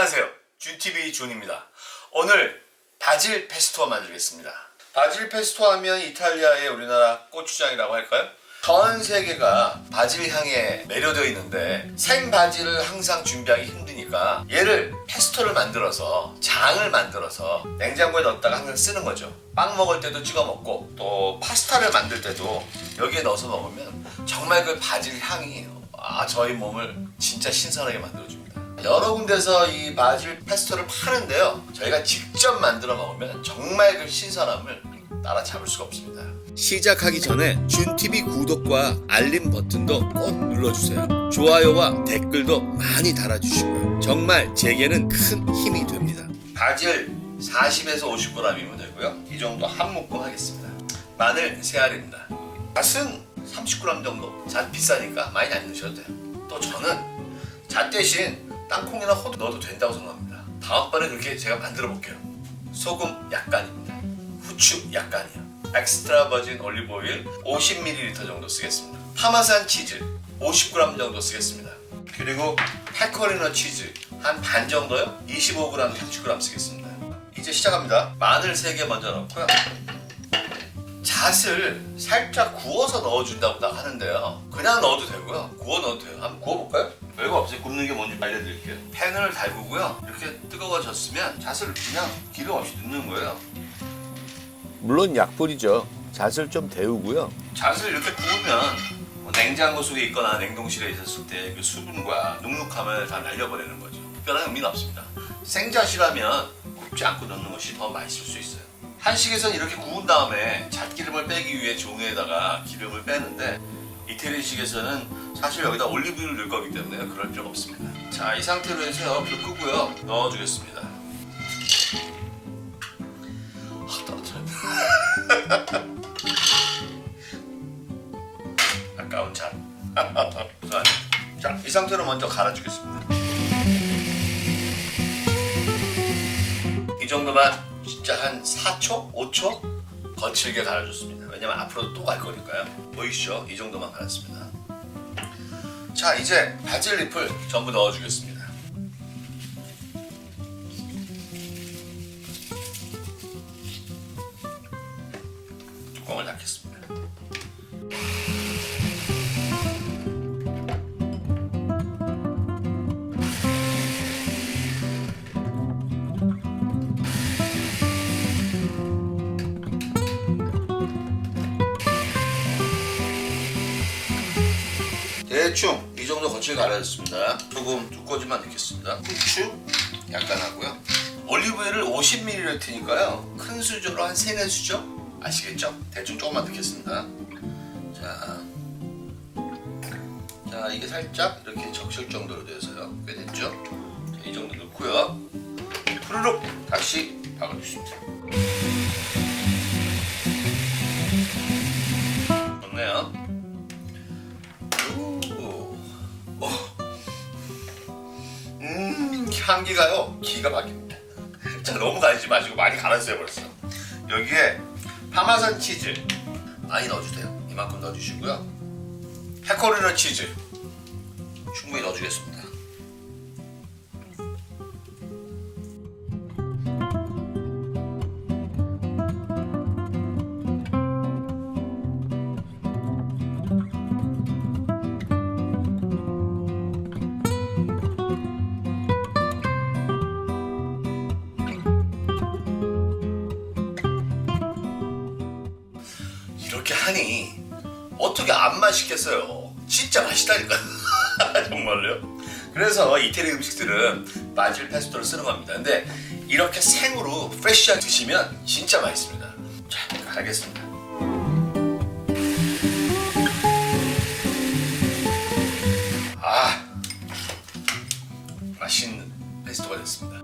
안녕하세요, 준TV 준입니다. 오늘 바질 페스토 만들겠습니다. 바질 페스토 하면 이탈리아의 우리나라 고추장이라고 할까요? 전 세계가 바질 향에 매료되어 있는데 생 바질을 항상 준비하기 힘드니까 얘를 페스토를 만들어서 장을 만들어서 냉장고에 넣었다가 항상 쓰는 거죠. 빵 먹을 때도 찍어 먹고 또 파스타를 만들 때도 여기에 넣어서 먹으면 정말 그 바질 향이 저희 몸을 진짜 신선하게 만들어줍니다. 여러 군데서 이 바질 페스토를 파는데요, 저희가 직접 만들어 먹으면 정말 그 신선함을 따라잡을 수가 없습니다. 시작하기 전에 준TV 구독과 알림 버튼도 꼭 눌러주세요. 좋아요와 댓글도 많이 달아주시고요. 정말 제게는 큰 힘이 됩니다. 바질 40에서 50g이면 되고요. 이 정도 한 묶음 하겠습니다. 마늘 3알입니다. 잣은 30g 정도. 잣 비싸니까 많이 안 넣으셔도 돼요. 또 저는 잣 대신 땅콩이나 호두 넣어도 된다고 생각합니다. 다음번에 그렇게 제가 만들어 볼게요. 소금 약간입니다. 후추 약간이요. 엑스트라 버진 올리브 오일 50ml 정도 쓰겠습니다. 파마산 치즈 50g 정도 쓰겠습니다. 그리고 페코리노 치즈 한 반 정도요. 25g, 30g 쓰겠습니다. 이제 시작합니다. 마늘 3개 먼저 넣고요. 잣을 살짝 구워서 넣어준다고 하는데요, 그냥 넣어도 되고요, 구워 넣어도 돼요. 한번 구워볼까요? 별거 없어요. 굽는 게 뭔지 알려드릴게요. 팬을 달구고요, 이렇게 뜨거워졌으면 잣을 그냥 기름 없이 넣는 거예요. 물론 약불이죠. 잣을 좀 데우고요. 잣을 이렇게 구우면 냉장고 속에 있거나 냉동실에 있었을 때 그 수분과 눅눅함을 다 날려버리는 거죠. 특별한 의미는 없습니다. 생잣이라면 굽지 않고 넣는 것이 더 맛있을 수 있어요. 한식에서는 이렇게 구운 다음에 잣기름을 빼기 위해 종이에다가 기름을 빼는데, 이태리식에서는 사실 여기다 올리브유를 넣을 거기 때문에 그럴 필요가 없습니다. 자, 이 상태로 해서 불 끄고요, 넣어주겠습니다. 떨어뜨렸네. 아까운 잣. 자, 이 상태로 먼저 갈아주겠습니다. 이 정도만 진짜 한 4초? 5초? 거칠게 갈아줬습니다. 왜냐면 앞으로도 또 갈 거니까요. 보이시죠? 이 정도만 갈았습니다. 자, 이제 바질 잎을 전부 넣어주겠습니다. 뚜껑을 닫겠습니다. 대충 이 정도 거칠게 갈아졌습니다. 소금 2꼬집만 넣겠습니다. 후추 약간 하고요. 올리브유를 50ml니까요 큰 수저로 한 3-4수저, 아시겠죠? 대충 조금만 넣겠습니다. 자, 이게 살짝 이렇게 적실 정도로 돼서요, 꽤 됐죠? 자, 이 정도 넣고요, 후루룩 다시 박아주십니다. 좋네요. 향기가요 기가 막힙니다. 자, 너무 갈지 마시고 많이 갈았어요 벌써. 여기에 파마산 치즈 많이 넣어주세요. 이만큼 넣어주시고요. 페코리노 치즈 충분히 넣어주겠습니다. 이렇게 하니 어떻게 안 맛있겠어요? 진짜 맛있다니까. 정말로요. 그래서 이태리 음식들은 바질 페스토를 쓰는 겁니다. 근데 이렇게 생으로 프레쉬하게 드시면 진짜 맛있습니다. 자, 알겠습니다. 맛있는 페스토가 됐습니다.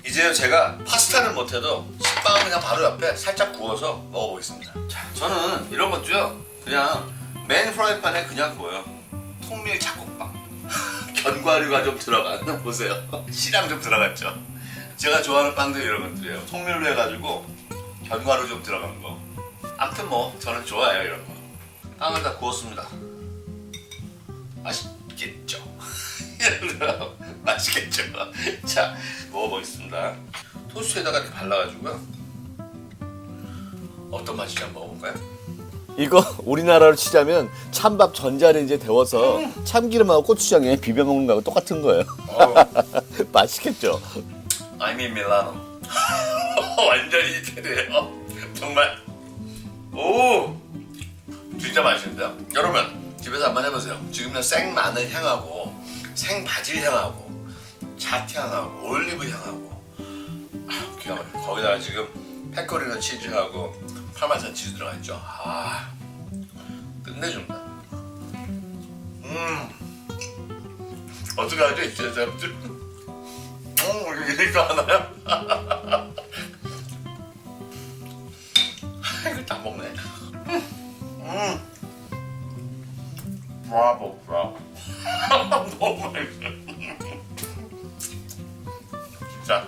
이제 제가 파스타는 못해도 식빵은 그냥 바로 옆에 살짝 구워서 먹어보겠습니다. 자, 저는 이런 것도요, 그냥 맨 프라이팬에 그냥 구워요. 통밀 잡곡빵. 견과류가 좀 들어간, 보세요. 씨랑 좀 들어갔죠. 제가 좋아하는 빵들 이런 것들이에요. 통밀로 해가지고 견과류 좀 들어간 거. 아무튼 뭐 저는 좋아해요, 이런 거. 빵을 다 구웠습니다. 맛있겠죠? 맛있겠죠. 자, 먹어보겠습니다. 토스트에다가 이렇게 발라가지고요. 어떤 맛인지 한번 먹어볼까요? 이거 우리나라로 치자면 찬밥 전자레인지에 데워서 참기름하고 고추장에 비벼 먹는 거하고 똑같은 거예요. 맛있겠죠? I'm in Milano. 완전히 이태리예요. 정말. 오, 진짜 맛있습니다. 여러분 집에서 한번 해보세요. 지금은 생 마늘 향하고 생 바질 향하고 잣 향하고 올리브 향하고 기가 막혀. 거기다가 지금 페코리노 치즈하고 파마산 치즈 들어가 있죠. 끝내줍니다. 어떻게 하죠 이제 사람들? 이거 하나요? 이거 다 먹네. 브라보 브라보. 너무 맛있어. 자,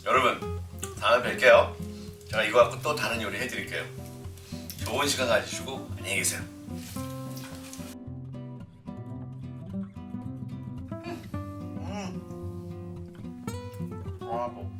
여러분 다음에 뵐게요. 제가 이거 갖고 또 다른 요리 해드릴게요. 좋은 시간 가지시고 안녕히 계세요. 브라보.